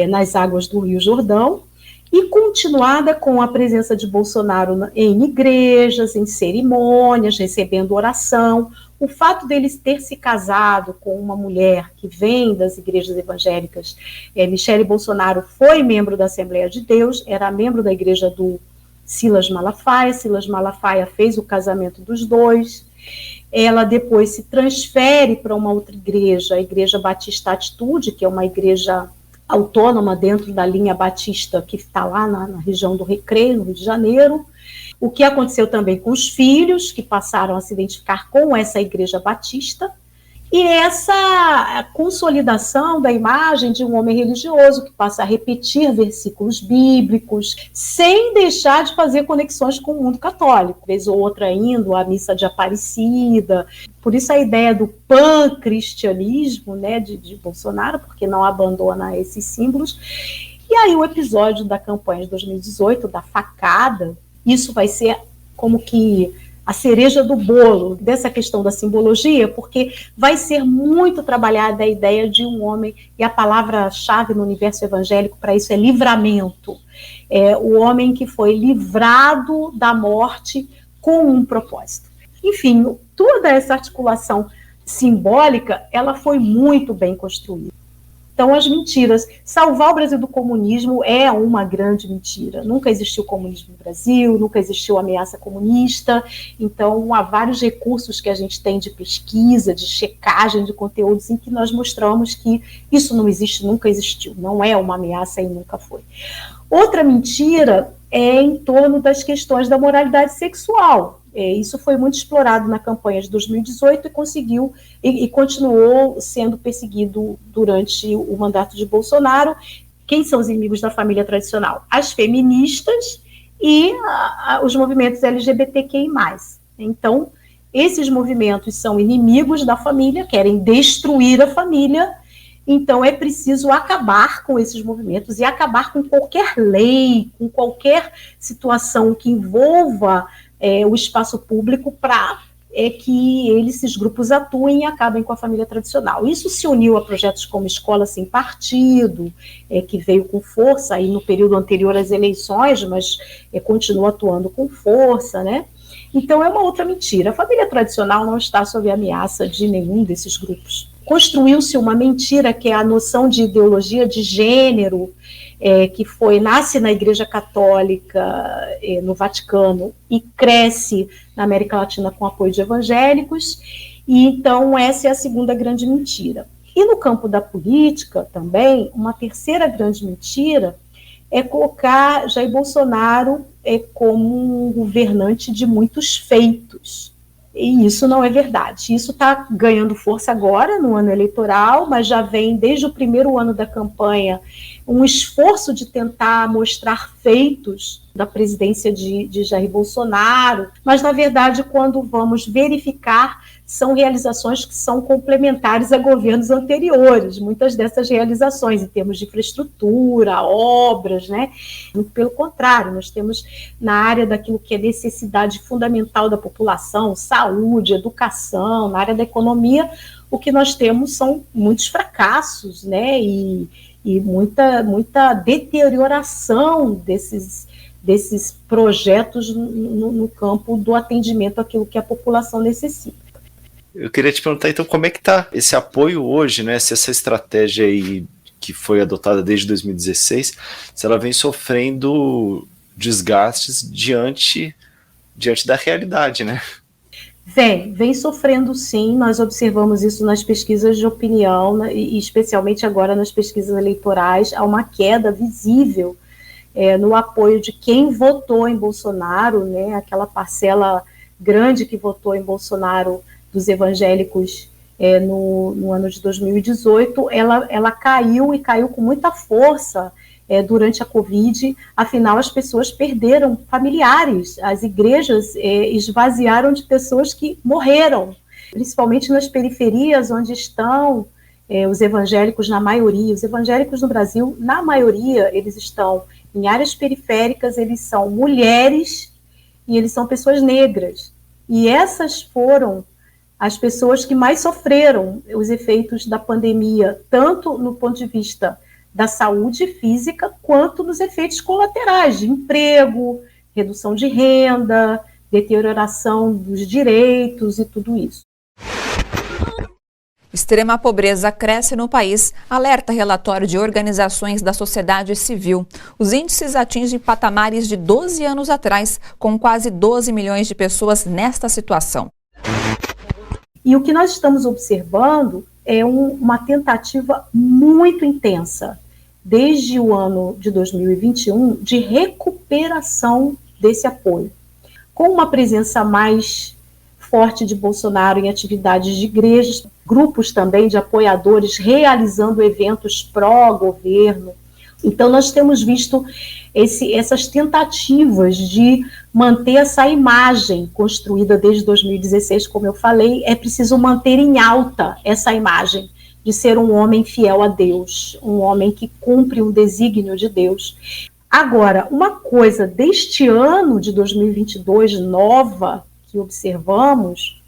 nas águas do Rio Jordão, e continuada com a presença de Bolsonaro em igrejas, em cerimônias, recebendo oração. O fato dele ter se casado com uma mulher que vem das igrejas evangélicas, Michele Bolsonaro foi membro da Assembleia de Deus, era membro da igreja do Silas Malafaia. Silas Malafaia fez o casamento dos dois. Ela depois se transfere para uma outra igreja, a Igreja Batista Atitude, que é uma igreja autônoma dentro da linha batista que está lá na região do Recreio, no Rio de Janeiro. O que aconteceu também com os filhos, que passaram a se identificar com essa igreja batista, e essa consolidação da imagem de um homem religioso que passa a repetir versículos bíblicos, sem deixar de fazer conexões com o mundo católico, vez ou outra indo à missa de Aparecida. Por isso a ideia do pan-cristianismo, né, de Bolsonaro, porque não abandona esses símbolos. E aí o episódio da campanha de 2018, da facada, isso vai ser como que a cereja do bolo dessa questão da simbologia, porque vai ser muito trabalhada a ideia de um homem, e a palavra-chave no universo evangélico para isso é livramento. O homem que foi livrado da morte com um propósito. Enfim, toda essa articulação simbólica, ela foi muito bem construída. Então, as mentiras. Salvar o Brasil do comunismo é uma grande mentira. Nunca existiu comunismo no Brasil, nunca existiu ameaça comunista. Então, há vários recursos que a gente tem de pesquisa, de checagem de conteúdos, em que nós mostramos que isso não existe, nunca existiu. Não é uma ameaça e nunca foi. Outra mentira é em torno das questões da moralidade sexual. Isso foi muito explorado na campanha de 2018 e conseguiu e continuou sendo perseguido durante o mandato de Bolsonaro. Quem são os inimigos da família tradicional? As feministas e os movimentos LGBTQI+. Então, esses movimentos são inimigos da família, querem destruir a família. Então, é preciso acabar com esses movimentos e acabar com qualquer lei, com qualquer situação que envolva o espaço público para que esses grupos atuem e acabem com a família tradicional. Isso se uniu a projetos como Escola Sem Partido, que veio com força aí no período anterior às eleições, mas continua atuando com força, né? Então, é uma outra mentira. A família tradicional não está sob ameaça de nenhum desses grupos. construiu-se uma mentira, que é a noção de ideologia de gênero, que nasce na Igreja Católica, no Vaticano, e cresce na América Latina com apoio de evangélicos, e então essa é a segunda grande mentira. E no campo da política também, uma terceira grande mentira é colocar Jair Bolsonaro como um governante de muitos feitos. E isso não é verdade. Isso está ganhando força agora, no ano eleitoral, mas já vem desde o primeiro ano da campanha um esforço de tentar mostrar feitos da presidência de Jair Bolsonaro, mas, na verdade, quando vamos verificar, são realizações que são complementares a governos anteriores, muitas dessas realizações em termos de infraestrutura, obras, né? Muito pelo contrário, nós temos na área daquilo que é necessidade fundamental da população, saúde, educação, na área da economia, o que nós temos são muitos fracassos, né? E muita deterioração desses projetos no campo do atendimento àquilo que a população necessita. Eu queria te perguntar, então, como é que está esse apoio hoje, né? Se essa estratégia aí que foi adotada desde 2016, se ela vem sofrendo desgastes diante da realidade, né? Vem sofrendo sim, nós observamos isso nas pesquisas de opinião, né, e especialmente agora nas pesquisas eleitorais, há uma queda visível no apoio de quem votou em Bolsonaro, né, aquela parcela grande que votou em Bolsonaro dos evangélicos no ano de 2018, ela caiu e caiu com muita força durante a Covid. Afinal, as pessoas perderam familiares, as igrejas esvaziaram de pessoas que morreram, principalmente nas periferias, onde estão os evangélicos na maioria. Os evangélicos no Brasil, na maioria, eles estão em áreas periféricas, eles são mulheres e eles são pessoas negras. E essas foram as pessoas que mais sofreram os efeitos da pandemia, tanto no ponto de vista da saúde física, quanto nos efeitos colaterais de emprego, redução de renda, deterioração dos direitos e tudo isso. Extrema pobreza cresce no país, alerta relatório de organizações da sociedade civil. Os índices atingem patamares de 12 anos atrás, com quase 12 milhões de pessoas nesta situação. E o que nós estamos observando é uma tentativa muito intensa, desde o ano de 2021, de recuperação desse apoio, com uma presença mais forte de Bolsonaro em atividades de igrejas, grupos também de apoiadores realizando eventos pró-governo. Então, nós temos visto essas tentativas de manter essa imagem construída desde 2016, como eu falei. É preciso manter em alta essa imagem de ser um homem fiel a Deus, um homem que cumpre um desígnio de Deus. Agora, uma coisa deste ano de 2022, nova, que observamos,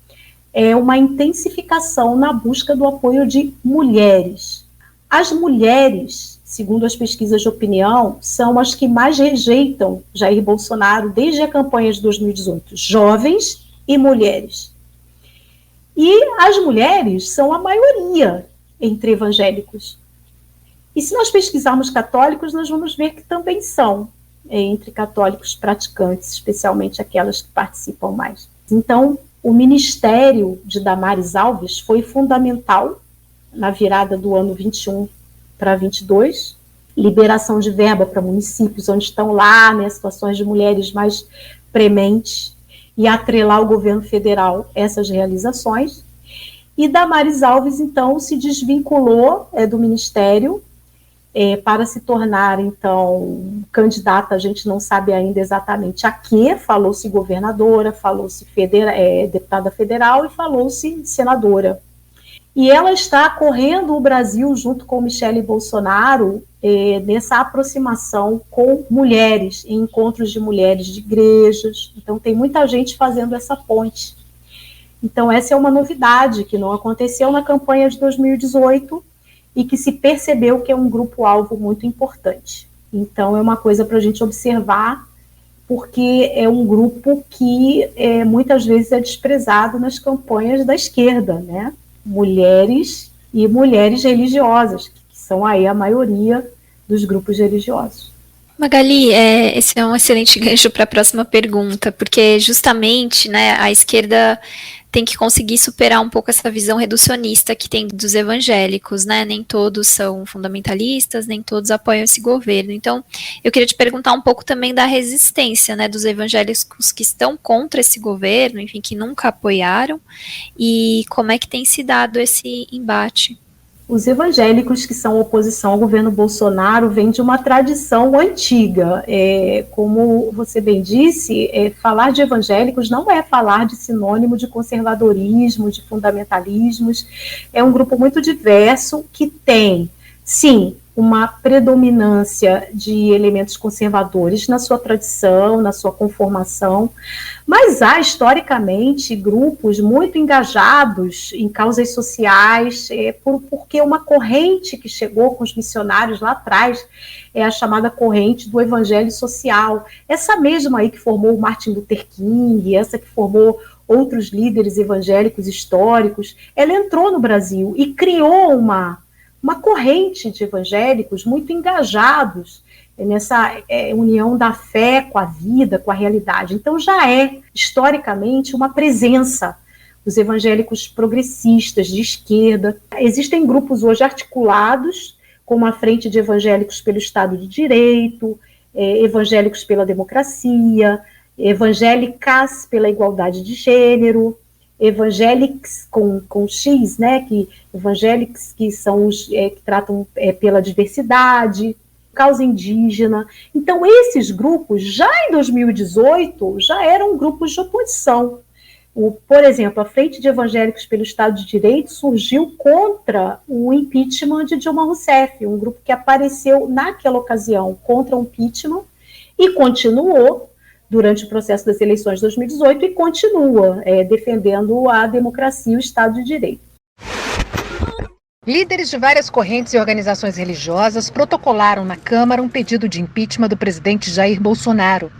é uma intensificação na busca do apoio de mulheres. As mulheres, segundo as pesquisas de opinião, são as que mais rejeitam Jair Bolsonaro desde a campanha de 2018, jovens e mulheres. E as mulheres são a maioria entre evangélicos. E se nós pesquisarmos católicos, nós vamos ver que também são entre católicos praticantes, especialmente aquelas que participam mais. Então, o ministério de Damares Alves foi fundamental na virada do ano 21 para 22, liberação de verba para municípios onde estão lá, né, situações de mulheres mais prementes, e atrelar o governo federal essas realizações. E Damares Alves, então, se desvinculou do ministério para se tornar, então, candidata, a gente não sabe ainda exatamente a quê, falou-se governadora, falou-se deputada federal e falou-se senadora. E ela está correndo o Brasil junto com Michele Bolsonaro nessa aproximação com mulheres, em encontros de mulheres de igrejas. Então tem muita gente fazendo essa ponte. Então essa é uma novidade que não aconteceu na campanha de 2018 e que se percebeu que é um grupo-alvo muito importante. Então é uma coisa para a gente observar, porque é um grupo que muitas vezes é desprezado nas campanhas da esquerda, né? Mulheres e mulheres religiosas, que são aí a maioria dos grupos religiosos. Magali, esse é um excelente gancho para a próxima pergunta, porque justamente, né, a esquerda tem que conseguir superar um pouco essa visão reducionista que tem dos evangélicos, né? Nem todos são fundamentalistas, nem todos apoiam esse governo. Então, eu queria te perguntar um pouco também da resistência, né, dos evangélicos que estão contra esse governo, enfim, que nunca apoiaram, e como é que tem se dado esse embate. Os evangélicos que são oposição ao governo Bolsonaro vêm de uma tradição antiga. Como você bem disse, falar de evangélicos não é falar de sinônimo de conservadorismo, de fundamentalismos. É um grupo muito diverso que tem, sim, uma predominância de elementos conservadores na sua tradição, na sua conformação, mas há, historicamente, grupos muito engajados em causas sociais, porque uma corrente que chegou com os missionários lá atrás é a chamada corrente do evangelho social. Essa mesma aí que formou o Martin Luther King, essa que formou outros líderes evangélicos históricos, ela entrou no Brasil e criou uma corrente de evangélicos muito engajados nessa união da fé com a vida, com a realidade. Então já é, historicamente, uma presença, os evangélicos progressistas, de esquerda. Existem grupos hoje articulados, como a Frente de Evangélicos pelo Estado de Direito, evangélicos pela democracia, evangélicas pela igualdade de gênero, evangélicos com X, né, evangélicos que são os que tratam pela diversidade, causa indígena. Então, esses grupos, já em 2018, já eram grupos de oposição. Por exemplo, a Frente de Evangélicos pelo Estado de Direito surgiu contra o impeachment de Dilma Rousseff, um grupo que apareceu naquela ocasião contra o impeachment e continuou durante o processo das eleições de 2018 e continua defendendo a democracia e o Estado de Direito. Líderes de várias correntes e organizações religiosas protocolaram na Câmara um pedido de impeachment do presidente Jair Bolsonaro.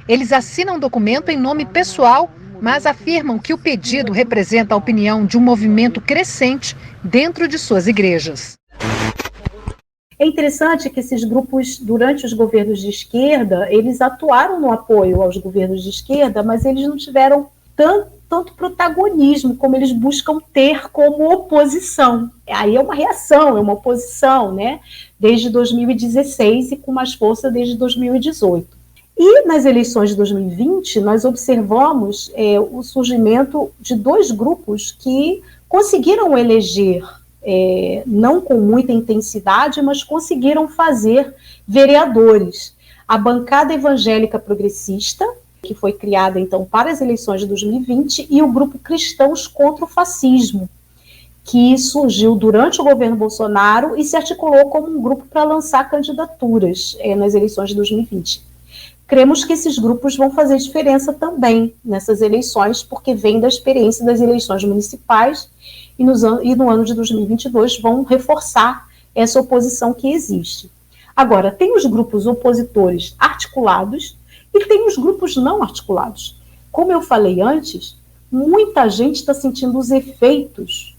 Eles assinam um documento em nome pessoal, mas afirmam que o pedido representa a opinião de um movimento crescente dentro de suas igrejas. É interessante que esses grupos, durante os governos de esquerda, eles atuaram no apoio aos governos de esquerda, mas eles não tiveram tanto protagonismo como eles buscam ter como oposição. Aí é uma reação, é uma oposição, né? Desde 2016 e com mais força desde 2018. E nas eleições de 2020, nós observamos o surgimento de dois grupos que conseguiram eleger, não com muita intensidade, mas conseguiram fazer vereadores. A bancada evangélica progressista, que foi criada, então, para as eleições de 2020, e o grupo Cristãos contra o Fascismo, que surgiu durante o governo Bolsonaro e se articulou como um grupo para lançar candidaturas nas eleições de 2020. Cremos que esses grupos vão fazer diferença também nessas eleições, porque vem da experiência das eleições municipais e no ano de 2022 vão reforçar essa oposição que existe. Agora, tem os grupos opositores articulados e tem os grupos não articulados. Como eu falei antes, muita gente está sentindo os efeitos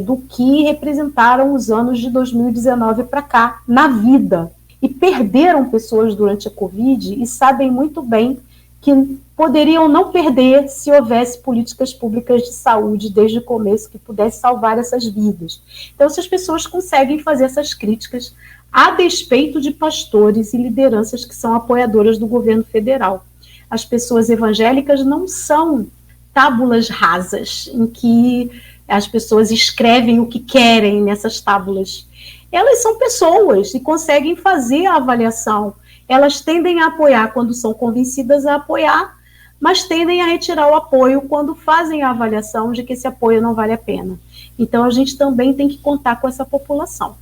do que representaram os anos de 2019 para cá, na vida. E perderam pessoas durante a Covid e sabem muito bem que poderiam não perder se houvesse políticas públicas de saúde desde o começo que pudesse salvar essas vidas. Então, essas pessoas conseguem fazer essas críticas a despeito de pastores e lideranças que são apoiadoras do governo federal. As pessoas evangélicas não são tábulas rasas em que as pessoas escrevem o que querem nessas tábulas. Elas são pessoas e conseguem fazer a avaliação. Elas tendem a apoiar quando são convencidas a apoiar, mas tendem a retirar o apoio quando fazem a avaliação de que esse apoio não vale a pena. Então, a gente também tem que contar com essa população.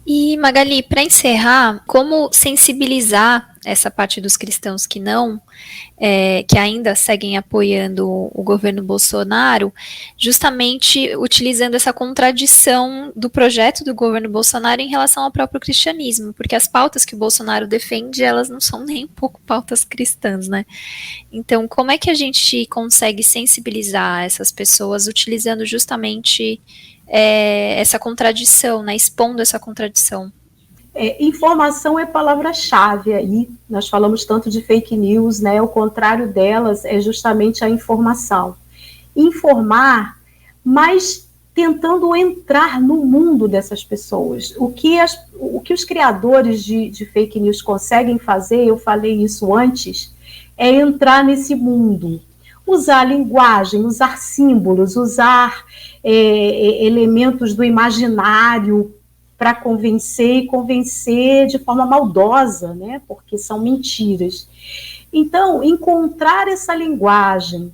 E, Magali, para encerrar, como sensibilizar essa parte dos cristãos que que ainda seguem apoiando o governo Bolsonaro, justamente utilizando essa contradição do projeto do governo Bolsonaro em relação ao próprio cristianismo, porque as pautas que o Bolsonaro defende, elas não são nem um pouco pautas cristãs, né? Então, como é que a gente consegue sensibilizar essas pessoas utilizando justamente essa contradição, né? Expondo essa contradição. Informação é palavra-chave aí. Nós falamos tanto de fake news, né? O contrário delas é justamente a informação. Informar, mas tentando entrar no mundo dessas pessoas. O que os criadores de fake news conseguem fazer, eu falei isso antes, é entrar nesse mundo. Usar linguagem, usar símbolos, usar elementos do imaginário para convencer de forma maldosa, né? Porque são mentiras. Então, encontrar essa linguagem,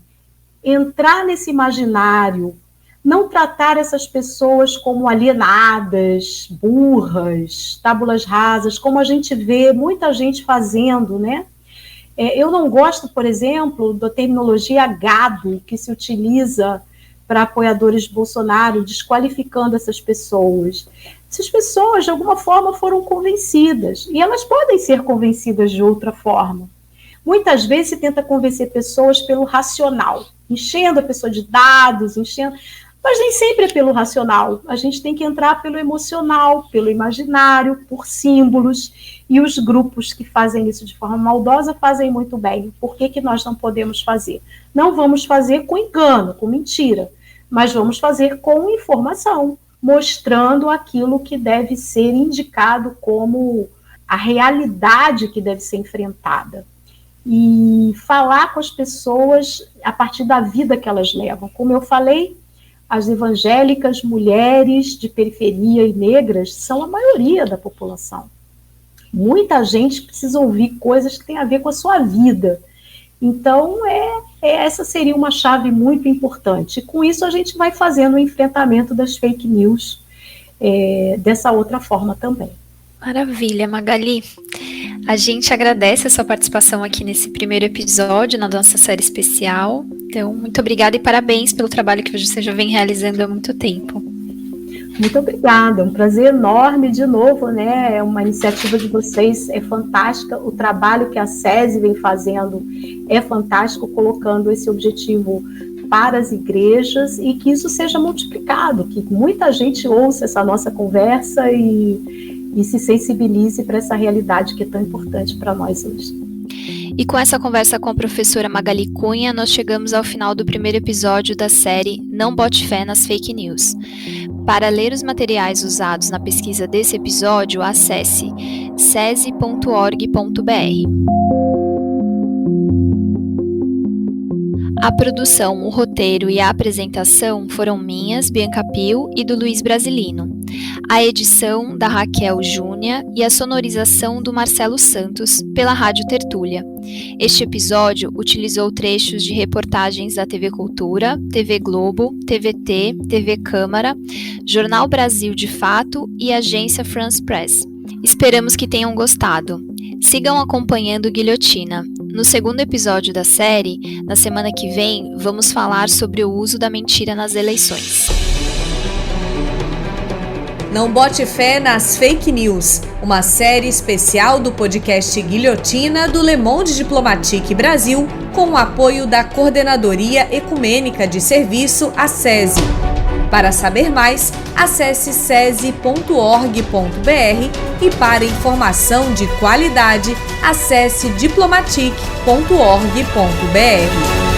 entrar nesse imaginário, não tratar essas pessoas como alienadas, burras, tábulas rasas, como a gente vê muita gente fazendo, né? Eu não gosto, por exemplo, da terminologia gado que se utiliza para apoiadores de Bolsonaro, desqualificando essas pessoas. Essas pessoas, de alguma forma, foram convencidas, e elas podem ser convencidas de outra forma. Muitas vezes se tenta convencer pessoas pelo racional, enchendo a pessoa de dados, mas nem sempre é pelo racional. A gente tem que entrar pelo emocional, pelo imaginário, por símbolos, e os grupos que fazem isso de forma maldosa fazem muito bem. Por que nós não podemos fazer? Não vamos fazer com engano, com mentira, mas vamos fazer com informação, mostrando aquilo que deve ser indicado como a realidade que deve ser enfrentada. E falar com as pessoas a partir da vida que elas levam. Como eu falei, as evangélicas, mulheres de periferia e negras são a maioria da população. Muita gente precisa ouvir coisas que têm a ver com a sua vida. Então, essa seria uma chave muito importante. E com isso, a gente vai fazendo o enfrentamento das fake news dessa outra forma também. Maravilha, Magali. A gente agradece a sua participação aqui nesse primeiro episódio na nossa série especial. Então, muito obrigada e parabéns pelo trabalho que você já vem realizando há muito tempo. Muito obrigada, é um prazer enorme de novo, né? É uma iniciativa de vocês, é fantástica. O trabalho que a SESI vem fazendo é fantástico, colocando esse objetivo para as igrejas e que isso seja multiplicado, que muita gente ouça essa nossa conversa e se sensibilize para essa realidade que é tão importante para nós hoje. E com essa conversa com a professora Magali Cunha, nós chegamos ao final do primeiro episódio da série Não Bote Fé nas Fake News. Para ler os materiais usados na pesquisa desse episódio, acesse sesi.org.br. A produção, o roteiro e a apresentação foram minhas, Bianca Pio, e do Luiz Brasilino. A edição da Raquel Júnia e a sonorização do Marcelo Santos pela Rádio Tertúlia. Este episódio utilizou trechos de reportagens da TV Cultura, TV Globo, TVT, TV Câmara, Jornal Brasil de Fato e Agência France Press. Esperamos que tenham gostado. Sigam acompanhando Guilhotina. No segundo episódio da série, na semana que vem, vamos falar sobre o uso da mentira nas eleições. Não bote fé nas fake news, uma série especial do podcast Guilhotina do Le Monde Diplomatique Brasil, com o apoio da Coordenadoria Ecumênica de Serviço, a SESI. Para saber mais, acesse sesi.org.br e para informação de qualidade, acesse diplomatique.org.br.